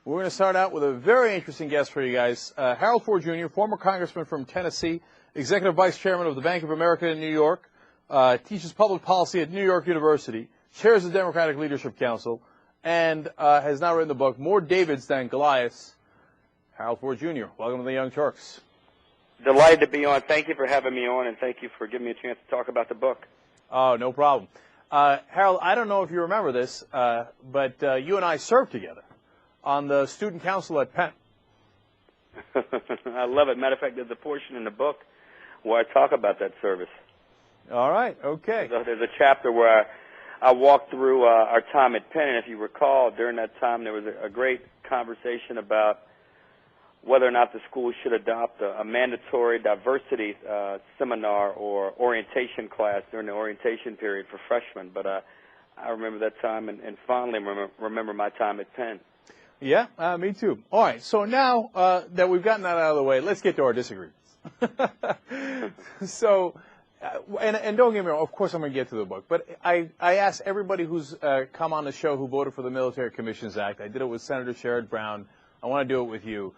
We're going to start out with a very interesting guest for you guys. Harold Ford Jr., former congressman from Tennessee, executive vice chairman of the Bank of America in New York, teaches public policy at New York University, chairs the Democratic Leadership Council, and has now written the book, More Davids Than Goliaths. Harold Ford Jr., welcome to the Young Turks. Delighted to be on. Thank you for having me on, and thank you for giving me a chance to talk about the book. Oh, no problem. Harold, I don't know if you remember this, but you and I served together on the student council at Penn. I love it. Matter of fact, there's a portion in the book where I talk about that service. All right, okay. There's a chapter where I walked through our time at Penn, and if you recall, during that time there was a great conversation about whether or not the school should adopt a mandatory diversity seminar or orientation class during the orientation period for freshmen. But I remember that time and fondly remember my time at Penn. Yeah, me too. All right, so now that we've gotten that out of the way, let's get to our disagreements. So, and don't get me wrong, of course I'm going to get to the book, but I asked everybody who's come on the show who voted for the Military Commissions Act. I did it with Senator Sherrod Brown. I want to do it with you.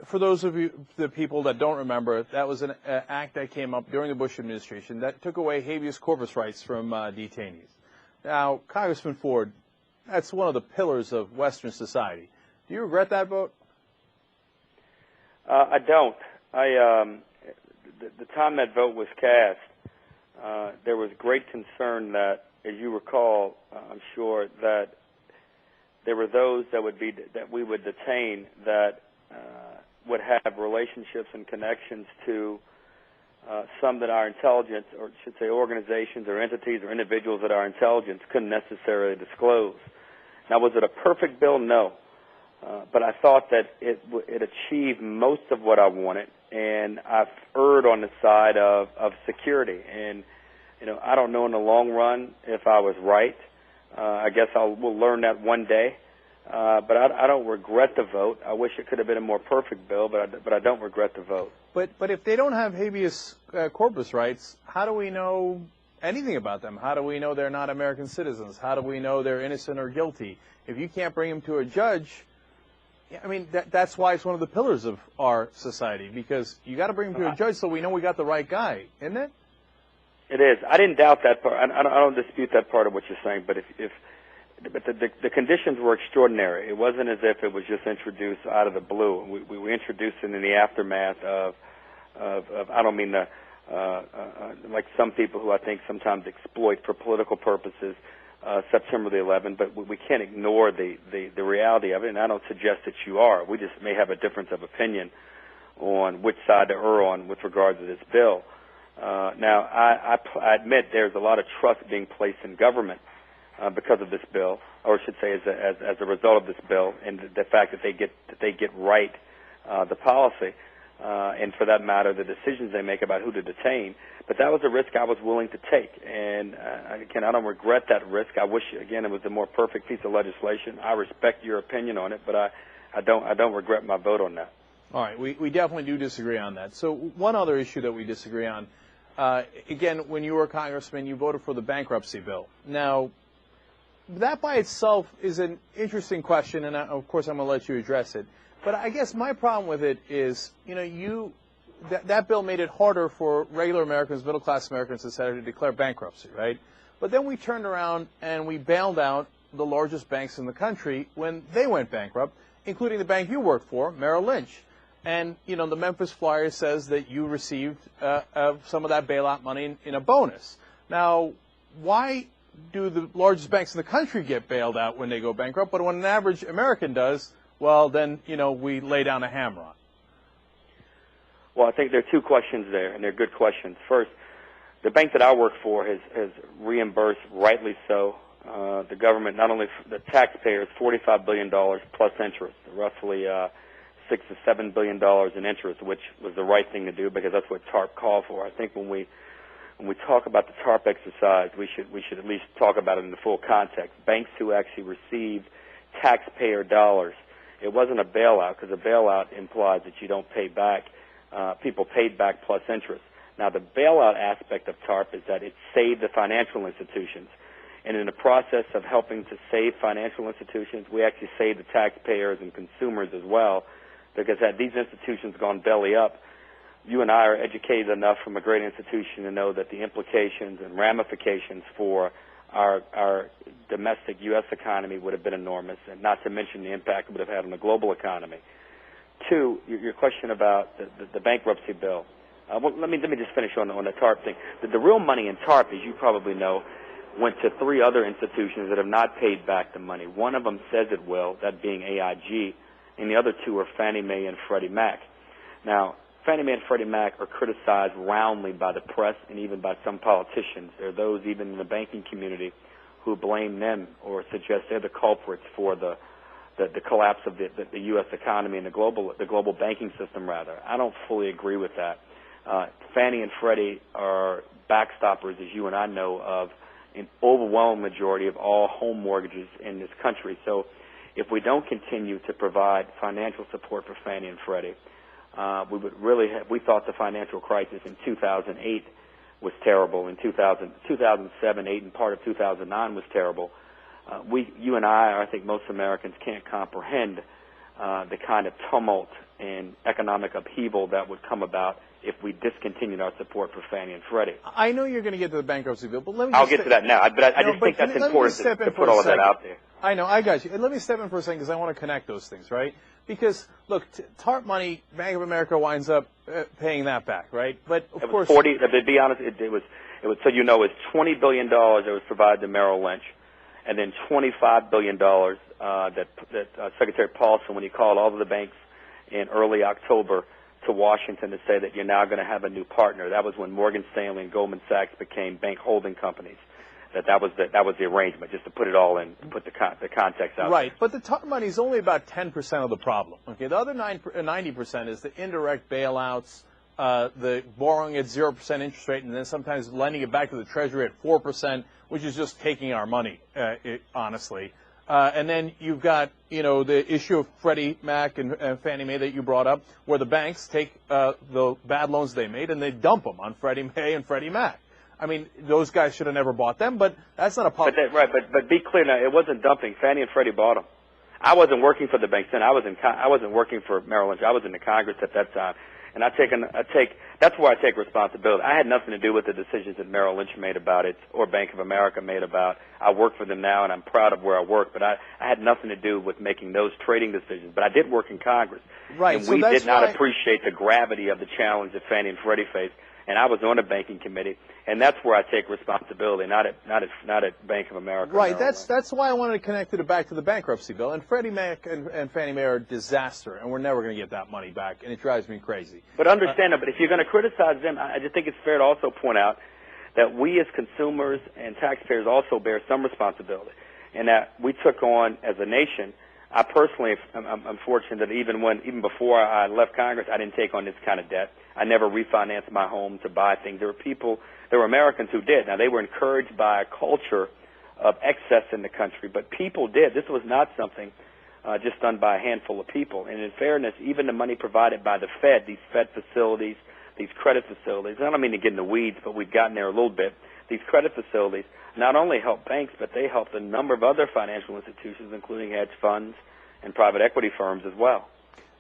For those of you, the people that don't remember, that was an act that came up during the Bush administration that took away habeas corpus rights from detainees. Now, Congressman Ford, that's one of the pillars of Western society. Do you regret that vote? I don't. The time that vote was cast, there was great concern that, as you recall, I'm sure, that there were those that we would detain that would have relationships and connections to some that our intelligence, or should say organizations or entities or individuals that our intelligence couldn't necessarily disclose. Now, was it a perfect bill? No. But I thought that it achieved most of what I wanted, and I've erred on the side of security. And, you know, I don't know in the long run if I was right. I guess we'll learn that one day. But I don't regret the vote. I wish it could have been a more perfect bill, but I don't regret the vote. But if they don't have habeas corpus rights, how do we know anything about them? How do we know they're not American citizens? How do we know they're innocent or guilty? If you can't bring them to a judge, I mean, that's why it's one of the pillars of our society, because you got to bring them to a judge so we know we got the right guy, isn't it? It is. I didn't doubt that part. I don't dispute that part of what you're saying, but but the conditions were extraordinary. It wasn't as if it was just introduced out of the blue. We introduced it in the aftermath of I don't mean like some people who I think sometimes exploit for political purposes September the 11th, but we can't ignore the reality of it, and I don't suggest that you are. We just may have a difference of opinion on which side to err on with regard to this bill. Now, I admit there's a lot of trust being placed in government because of this bill, or I should say as a result of this bill, and the fact that they get right the policy, and for that matter, the decisions they make about who to detain. But that was a risk I was willing to take, and again, I don't regret that risk. I wish, again, it was a more perfect piece of legislation. I respect your opinion on it, but I don't regret my vote on that. All right, we definitely do disagree on that. So one other issue that we disagree on, again, when you were a congressman, you voted for the bankruptcy bill. Now, that by itself is an interesting question, and of course I'm going to let you address it. But I guess my problem with it is, you know, that bill made it harder for regular Americans, middle-class Americans, et cetera, to declare bankruptcy, right? But then we turned around and we bailed out the largest banks in the country when they went bankrupt, including the bank you worked for, Merrill Lynch. And, you know, the Memphis Flyer says that you received some of that bailout money in a bonus. Now, why do the largest banks in the country get bailed out when they go bankrupt, but when an average American does, well, then, you know, we lay down a hammer on? Well, I think there are two questions there, and they're good questions. First, the bank that I work for has reimbursed, rightly so, the government, not only the taxpayers, $45 billion plus interest, roughly $6 to $7 billion in interest, which was the right thing to do because that's what TARP called for. I think when we talk about the TARP exercise, we should at least talk about it in the full context. Banks who actually received taxpayer dollars. It wasn't a bailout, because a bailout implies that you don't pay back. People paid back plus interest. Now, the bailout aspect of TARP is that it saved the financial institutions. And in the process of helping to save financial institutions, we actually save the taxpayers and consumers as well, because had these institutions gone belly up, you and I are educated enough from a great institution to know that the implications and ramifications for our domestic U.S. economy would have been enormous, and not to mention the impact it would have had on the global economy. Two, your question about the bankruptcy bill. Well, let me just finish on the TARP thing. The real money in TARP, as you probably know, went to three other institutions that have not paid back the money. One of them says it will, that being AIG, and the other two are Fannie Mae and Freddie Mac. Now, Fannie Mae and Freddie Mac are criticized roundly by the press and even by some politicians. There are those even in the banking community who blame them or suggest they're the culprits for the collapse of the U.S. economy and the global banking system, rather. I don't fully agree with that. Fannie and Freddie are backstoppers, as you and I know, of an overwhelming majority of all home mortgages in this country. So if we don't continue to provide financial support for Fannie and Freddie, we thought the financial crisis in 2008 was terrible. In 2007, 8, and part of 2009 was terrible. You and I think most Americans can't comprehend the kind of tumult and economic upheaval that would come about if we discontinued our support for Fannie and Freddie. I know you're going to get to the bankruptcy bill, but let me I'll get to that now. But I just think that's important to put all of that out there. I know, I got you. And let me step in for a second because I want to connect those things, right? Because, look, TARP money, Bank of America winds up paying that back, right? But, of course... 40, to be honest, it was so you know, it's $20 billion that was provided to Merrill Lynch, and then $25 billion that Secretary Paulson, when he called all of the banks in early October to Washington to say that you're now going to have a new partner. That was when Morgan Stanley and Goldman Sachs became bank holding companies. That was the arrangement, just to put it all in, to put the context out. Right, but the TARP money is only about 10% of the problem. Okay, the other 90% is the indirect bailouts, the borrowing at 0% interest rate, and then sometimes lending it back to the Treasury at 4%, which is just taking our money, honestly. And then you've got, the issue of Freddie Mac and Fannie Mae that you brought up, where the banks take the bad loans they made and they dump them on Freddie Mae and Freddie Mac. I mean, those guys should have never bought them, but that's not a public... But be clear now, it wasn't dumping. Fannie and Freddie bought them. I wasn't working for the banks then. I wasn't working for Merrill Lynch. I was in the Congress at that time. And that's where I take responsibility. I had nothing to do with the decisions that Merrill Lynch made about it or Bank of America made about. I work for them now, and I'm proud of where I work. But I had nothing to do with making those trading decisions. But I did work in Congress, right? And we did not appreciate the gravity of the challenge that Fannie and Freddie faced. And I was on the banking committee, and that's where I take responsibility, not at Bank of America. Right. That's why I wanted to connect it back to the bankruptcy bill. And Freddie Mac and Fannie Mae are a disaster, and we're never going to get that money back, and it drives me crazy. But understand that. But if you're going to criticize them, I just think it's fair to also point out that we as consumers and taxpayers also bear some responsibility, and that we took on as a nation. I personally am fortunate that even before I left Congress, I didn't take on this kind of debt. I never refinanced my home to buy things. There were Americans who did. Now, they were encouraged by a culture of excess in the country, but people did. This was not something just done by a handful of people. And in fairness, even the money provided by the Fed, these Fed facilities, these credit facilities, I don't mean to get in the weeds, but we've gotten there a little bit. These credit facilities not only help banks, but they help a number of other financial institutions, including hedge funds and private equity firms as well.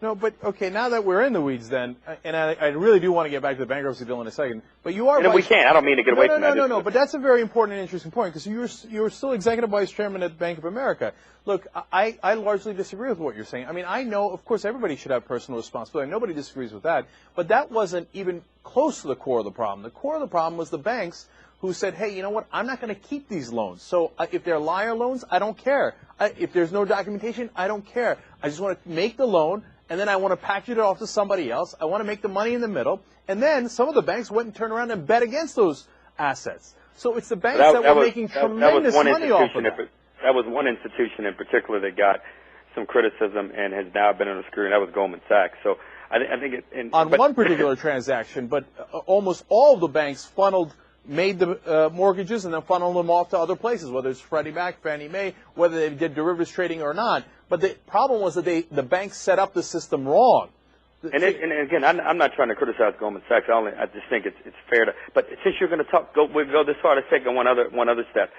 No, but, okay, now that we're in the weeds then, and I really do want to get back to the bankruptcy bill in a second, but you are... we can't. I don't mean to get away from that. No, but that's a very important and interesting point, because you're still executive vice chairman at Bank of America. Look, I largely disagree with what you're saying. I mean, I know, of course, everybody should have personal responsibility. Nobody disagrees with that. But that wasn't even close to the core of the problem. The core of the problem was the banks who said, hey, you know what, I'm not going to keep these loans. So if they're liar loans, I don't care. If there's no documentation, I don't care. I just want to make the loan, and then I want to package it off to somebody else. I want to make the money in the middle. And then some of the banks went and turned around and bet against those assets. So it's the banks that were making tremendous money off of that. That was one institution in particular that got some criticism and has now been on the screen. That was Goldman Sachs. So I think one particular transaction, but almost all of the banks made the mortgages and then funneled them off to other places, whether it's Freddie Mac, Fannie Mae, whether they did derivatives trading or not. But the problem was that the banks set up the system wrong. And again, I'm not trying to criticize Goldman Sachs. I just think it's fair to. But since you're going to we'll go this far. Let's take one other step.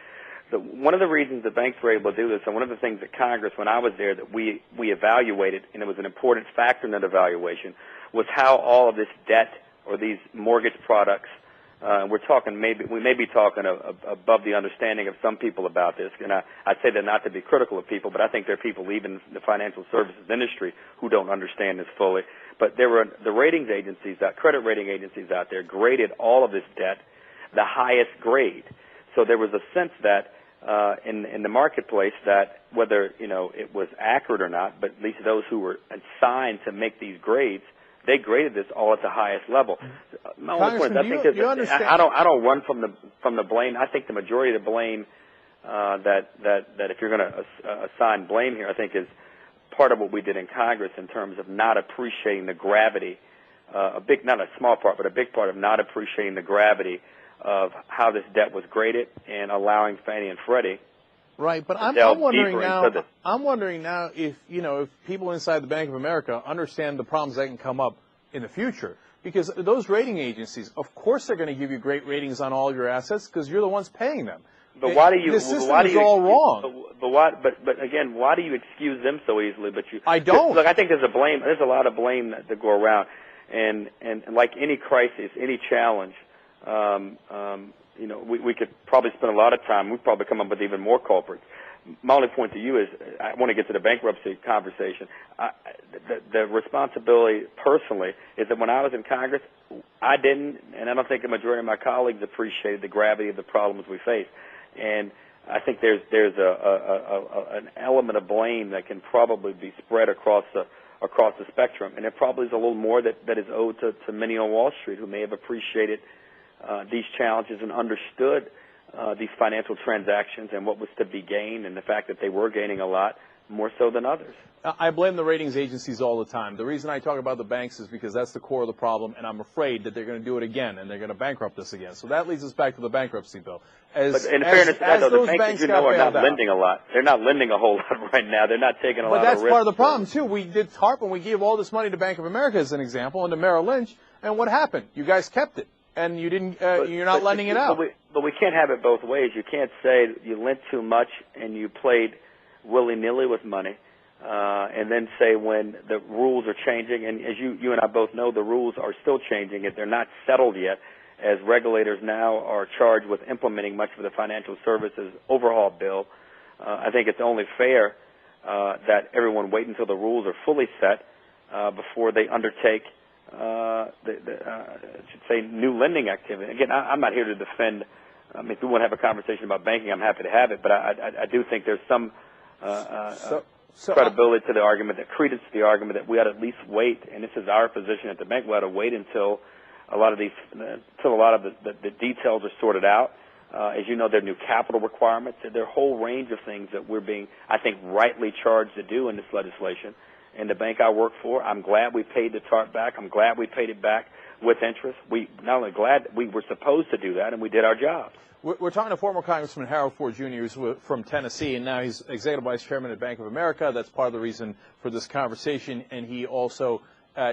one of the reasons the banks were able to do this, and one of the things that Congress, when I was there, that we evaluated, and it was an important factor in that evaluation, was how all of this debt or these mortgage products, we're talking we may be talking above the understanding of some people about this, and I say that not to be critical of people, but I think there are people even in the financial services industry who don't understand this fully. But there were the ratings agencies, credit rating agencies out there graded all of this debt the highest grade. So there was a sense that in the marketplace that whether it was accurate or not, but at least those who were assigned to make these grades, they graded this all at the highest level. My only point is, I think I don't run from the blame. I think the majority of the blame that if you're going to assign blame here, I think is part of what we did in Congress in terms of not appreciating the gravity, not a small part, but a big part of not appreciating the gravity of how this debt was graded and allowing Fannie and Freddie. Right, but I'm wondering now if people inside the Bank of America understand the problems that can come up in the future, because those rating agencies, of course, they're going to give you great ratings on all your assets because you're the ones paying them. But why do you? The system is all wrong. But again, why do you excuse them so easily? I don't. Look, I think there's a lot of blame to go around, and like any crisis, any challenge. We could probably spend a lot of time. We'd probably come up with even more culprits. My only point to you is I want to get to the bankruptcy conversation. The responsibility personally is that when I was in Congress, I didn't, and I don't think the majority of my colleagues appreciated the gravity of the problems we face. And I think there's an element of blame that can probably be spread across the spectrum, and there probably is a little more that is owed to many on Wall Street who may have appreciated these challenges and understood these financial transactions and what was to be gained, and the fact that they were gaining a lot more so than others. I blame the ratings agencies all the time. The reason I talk about the banks is because that's the core of the problem, and I'm afraid that they're going to do it again, and they're going to bankrupt us again. So that leads us back to the bankruptcy bill. But in fairness to that, though, the banks, are not lending a lot. They're not lending a whole lot right now. They're not taking a lot of risk. But that's part of the problem, too. We did TARP, and we gave all this money to Bank of America, as an example, and to Merrill Lynch, and what happened? You guys kept it. And you didn't. You're not lending it out. But we can't have it both ways. You can't say you lent too much and you played willy-nilly with money, and then say when the rules are changing. And as you and I both know, the rules are still changing. They're not settled yet, as regulators now are charged with implementing much of the financial services overhaul bill. I think it's only fair that everyone wait until the rules are fully set before they undertake. I should say new lending activity. Again, I'm not here to defend. If we want to have a conversation about banking, I'm happy to have it. But I do think there's some credibility to the argument, credence to the argument that we ought to at least wait. And this is our position at the bank. We ought to wait until a lot of the details are sorted out. As you know, there are new capital requirements. There are a whole range of things that we're being, I think, rightly charged to do in this legislation. And the bank I work for, I'm glad we paid the TARP back. I'm glad we paid it back with interest. We not only glad we were supposed to do that, and we did our job. We're talking to former Congressman Harold Ford Jr., who's from Tennessee, and now he's Executive Vice Chairman at Bank of America. That's part of the reason for this conversation, and he also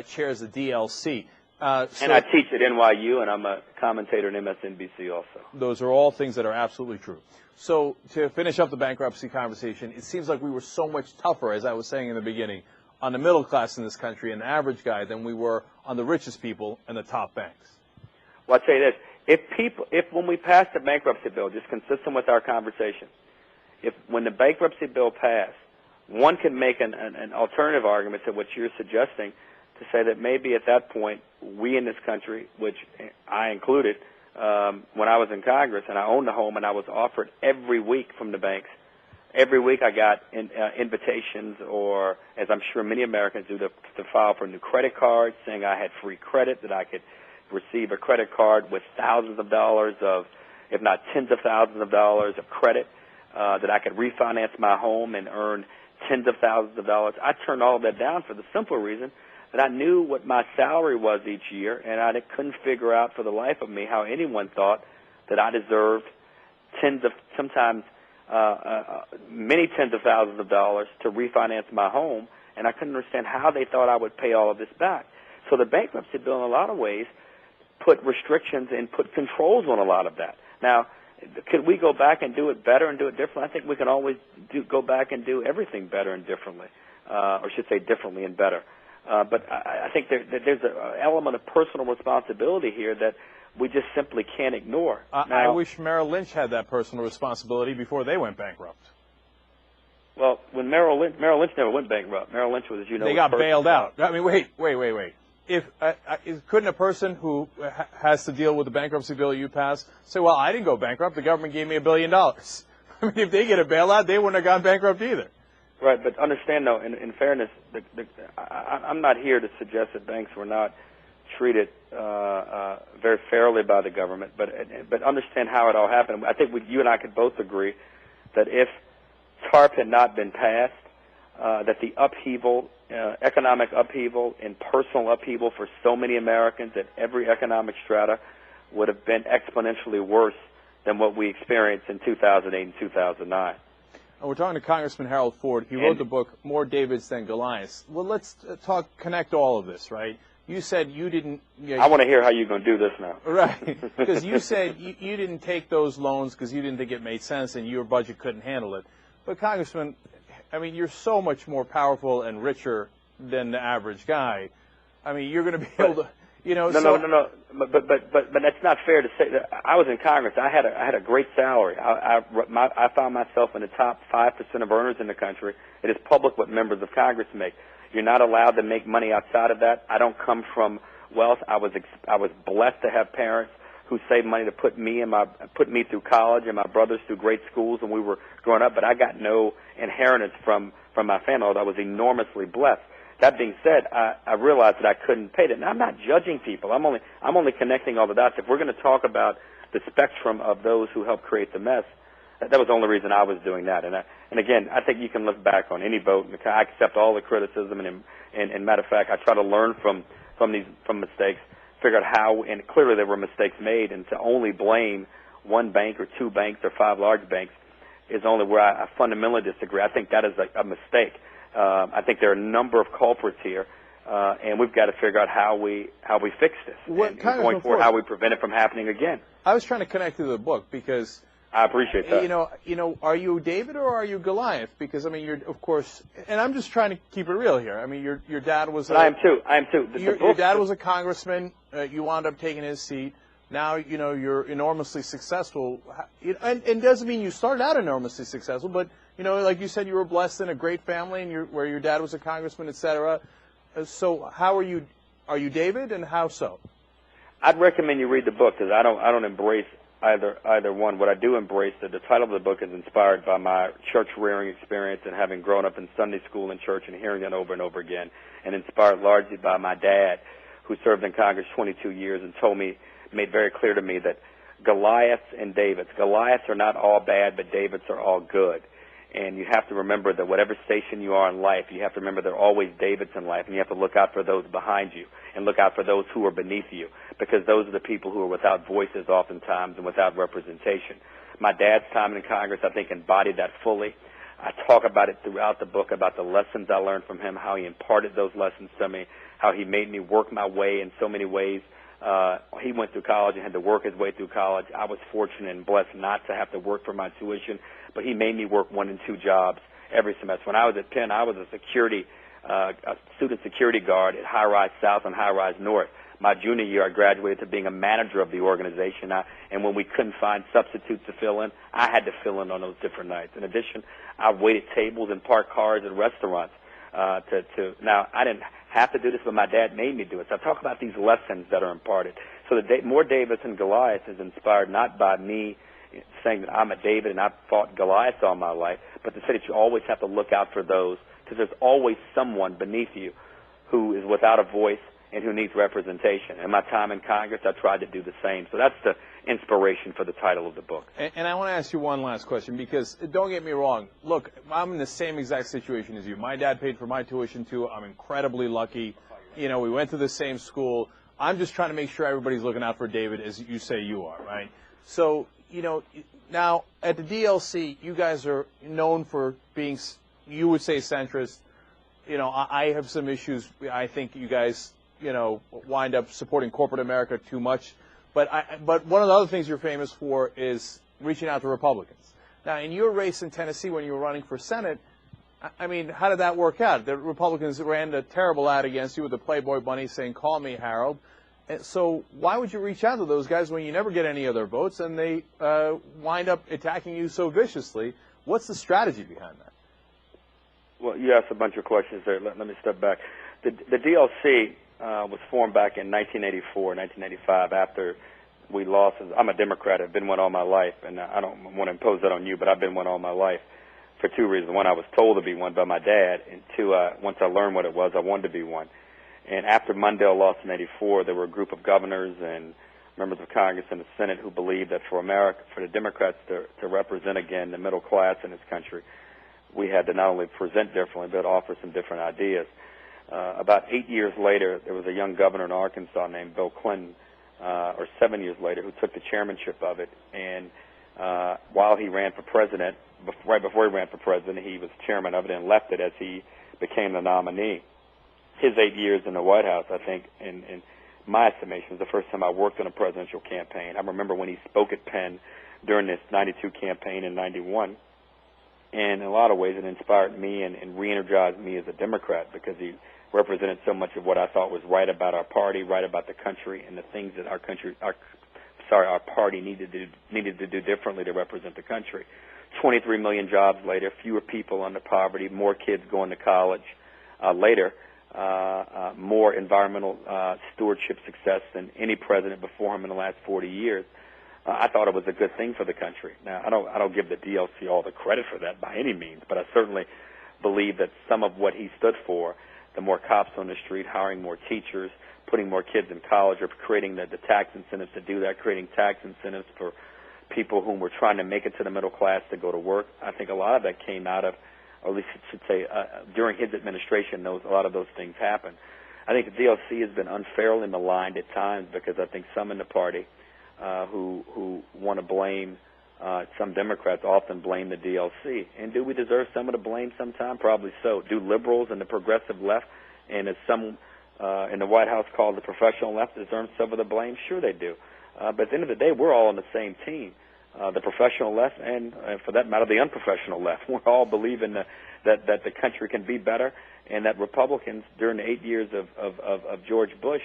chairs the DLC. And I teach at NYU, and I'm a commentator in MSNBC also. Those are all things that are absolutely true. So to finish up the bankruptcy conversation, it seems like we were so much tougher, as I was saying in the beginning, on the middle class in this country and the average guy than we were on the richest people and the top banks. Well, I'll tell you this. If when we passed the bankruptcy bill, just consistent with our conversation, when the bankruptcy bill passed, one can make an alternative argument to what you're suggesting, to say that maybe at that point we in this country, which I included, when I was in Congress and I owned a home and I was offered every week from the banks, every week I got invitations, or as I'm sure many Americans do, to file for new credit cards, saying I had free credit, that I could receive a credit card with thousands of dollars of, if not tens of thousands of dollars of credit, that I could refinance my home and earn tens of thousands of dollars. I turned all of that down for the simple reason that I knew what my salary was each year, and I couldn't figure out for the life of me how anyone thought that I deserved sometimes many tens of thousands of dollars to refinance my home, and I couldn't understand how they thought I would pay all of this back. So the bankruptcy bill, in a lot of ways, put restrictions and put controls on a lot of that. Now, Could we go back and do it better and do it differently? I think we can always go back and do everything better and differently, or should say differently and better. But I think there's an element of personal responsibility here that we just simply can't ignore. I wish Merrill Lynch had that personal responsibility before they went bankrupt. Well, when Merrill Lynch never went bankrupt. Merrill Lynch was, as you know, they got bailed out. I mean, wait. If couldn't a person who has to deal with the bankruptcy bill you passed say, "Well, I didn't go bankrupt. The government gave me $1 billion." I mean, if they get a bailout, they wouldn't have gone bankrupt either. Right, but understand though, in fairness, I'm not here to suggest that banks were not treated very fairly by the government, but understand how it all happened. I think you and I could both agree that if TARP had not been passed, that the upheaval, economic upheaval and personal upheaval for so many Americans at every economic strata would have been exponentially worse than what we experienced in 2008 and 2009. And we're talking to Congressman Harold Ford. He wrote the book, More Davids Than Goliaths. Well, let's connect all of this, right? You said you didn't... I want to hear how you're going to do this now. Right, because you said you didn't take those loans because you didn't think it made sense and your budget couldn't handle it. But, Congressman, I mean, you're so much more powerful and richer than the average guy. I mean, you're going to be able to... No. But that's not fair to say. I was in Congress. I had a great salary. I found myself in the top 5% of earners in the country. It is public what members of Congress make. You're not allowed to make money outside of that. I don't come from wealth. I was blessed to have parents who saved money to put me through college and my brothers through great schools when we were growing up. But I got no inheritance from my family, although I was enormously blessed. That being said, I realized that I couldn't pay that. Now, I'm not judging people. I'm only connecting all the dots. If we're going to talk about the spectrum of those who helped create the mess, that was the only reason I was doing that. And again, I think you can look back on any vote. I accept all the criticism, and matter of fact, I try to learn from mistakes, figure out how, and clearly there were mistakes made, and to only blame one bank or two banks or five large banks is only where I fundamentally disagree. I think that is a mistake. I think there are a number of culprits here, and we've got to figure out how we fix this. And going forward, how we prevent it from happening again. I was trying to connect to the book because I appreciate that. You know, are you David or are you Goliath? Because I mean, you're of course, and I'm just trying to keep it real here. I mean, your dad was. I am too. Your dad was a congressman. You wound up taking his seat. Now you're enormously successful, and doesn't mean you started out enormously successful, but. Like you said, you were blessed in a great family, and where your dad was a congressman, etc. So, how are you? Are you David, and how so? I'd recommend you read the book because I don't embrace either one. What I do embrace, the title of the book is inspired by my church rearing experience and having grown up in Sunday school and church and hearing it over and over again, and inspired largely by my dad, who served in Congress 22 years and made very clear to me that Goliaths and Davids. Goliaths are not all bad, but Davids are all good. And you have to remember that whatever station you are in life, you have to remember there are always Davids in life, and you have to look out for those behind you and look out for those who are beneath you, because those are the people who are without voices oftentimes and without representation. My dad's time in Congress, I think, embodied that fully. I talk about it throughout the book, about the lessons I learned from him, how he imparted those lessons to me, how he made me work my way in so many ways. He went through college and had to work his way through college. I was fortunate and blessed not to have to work for my tuition, but he made me work 1 and 2 jobs every semester. When I was at Penn, I was a student security guard at High Rise South and High Rise North. My junior year, I graduated to being a manager of the organization, and when we couldn't find substitutes to fill in, I had to fill in on those different nights. In addition, I waited tables and parked cars at restaurants. Now, I didn't have to do this, but my dad made me do it. So I talk about these lessons that are imparted. So More Davids and Goliaths is inspired not by me saying that I'm a David and I've fought Goliath all my life, but to say that you always have to look out for those, because there's always someone beneath you who is without a voice and who needs representation. In my time in Congress, I tried to do the same. So that's the inspiration for the title of the book. And I want to ask you one last question, because don't get me wrong. Look, I'm in the same exact situation as you. My dad paid for my tuition, too. I'm incredibly lucky. We went to the same school. I'm just trying to make sure everybody's looking out for David, as you say you are, right? So, now at the DLC, you guys are known for being, you would say, centrist. I have some issues. I think you guys, wind up supporting corporate America too much. But one of the other things you're famous for is reaching out to Republicans. Now, in your race in Tennessee when you were running for Senate, I mean, how did that work out? The Republicans ran a terrible ad against you with the Playboy bunny saying, "Call me Harold." And so why would you reach out to those guys when you never get any of their votes and they wind up attacking you so viciously? What's the strategy behind that? Well, you asked a bunch of questions there. Let me step back. The DLC was formed back in 1984, 1985 after we lost. I'm a Democrat. I've been one all my life, and I don't want to impose that on you, but I've been one all my life for two reasons. One, I was told to be one by my dad, and two, once I learned what it was, I wanted to be one. And after Mundell lost in '84, there were a group of governors and members of Congress and the Senate who believed that for America, for the Democrats to represent again the middle class in this country, we had to not only present differently, but offer some different ideas. About 8 years later, there was a young governor in Arkansas named Bill Clinton, or 7 years later, who took the chairmanship of it. And while he ran for president, right before he ran for president, he was chairman of it and left it as he became the nominee. His 8 years in the White House, I think, in my estimation, was the first time I worked on a presidential campaign. I remember when he spoke at Penn during this '92 campaign in '91. And in a lot of ways, it inspired me and re-energized me as a Democrat because he represented so much of what I thought was right about our party, right about the country, and the things that our party needed to do differently to represent the country. 23 million jobs later, fewer people under poverty, more kids going to college later, more environmental stewardship success than any president before him in the last 40 years. I thought it was a good thing for the country. Now, I don't give the DLC all the credit for that by any means, but I certainly believe that some of what he stood for, the more cops on the street, hiring more teachers, putting more kids in college, or creating the tax incentives to do that, creating tax incentives for people whom were trying to make it to the middle class to go to work. I think a lot of that came out of, or at least I should say, during his administration, a lot of those things happened. I think the DLC has been unfairly maligned at times because I think some in the party who want to blame some Democrats often blame the DLC. And do we deserve some of the blame sometime? Probably so. Do liberals and the progressive left, and as some in the White House called the professional left, deserve some of the blame? Sure they do. But at the end of the day, we're all on the same team. The professional left and, for that matter, the unprofessional left. We're all believing that the country can be better, and that Republicans, during the 8 years of George Bush,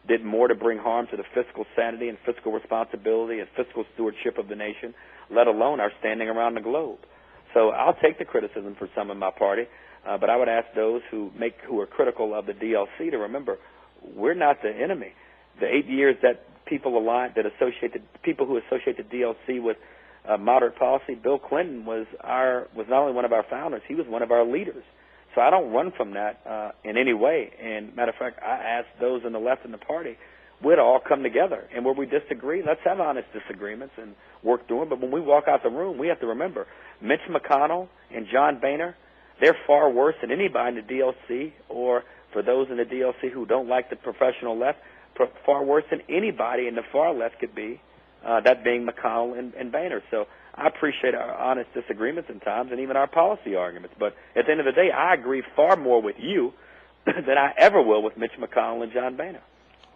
did more to bring harm to the fiscal sanity and fiscal responsibility and fiscal stewardship of the nation, let alone our standing around the globe. So I'll take the criticism for some in my party, but I would ask those who are critical of the DLC to remember, we're not the enemy. The 8 years that people who associate the DLC with moderate policy, Bill Clinton was not only one of our founders, he was one of our leaders. So I don't run from that in any way. And matter of fact, I ask those in the left in the party, we'd all come together. And where we disagree, let's have honest disagreements and work through them. But when we walk out the room, we have to remember, Mitch McConnell and John Boehner, they're far worse than anybody in the DLC, or for those in the DLC who don't like the professional left, far worse than anybody in the far left could be, that being McConnell and Boehner. So I appreciate our honest disagreements in times and even our policy arguments. But at the end of the day, I agree far more with you than I ever will with Mitch McConnell and John Boehner.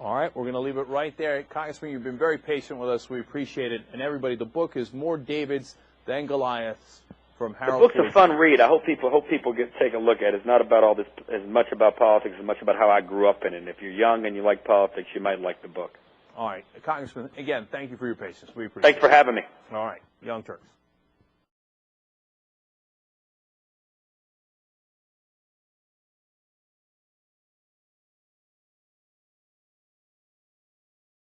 All right, we're going to leave it right there. Congressman, you've been very patient with us. We appreciate it. And everybody, the book is More Davids Than Goliaths from Harold. The book's a fun read. I hope people take a look at it. It's not about all this, as much about politics as much about how I grew up in it. And if you're young and you like politics, you might like the book. All right. Congressman, again, thank you for your patience. We appreciate it. Thanks for having me. All right. Young Turks.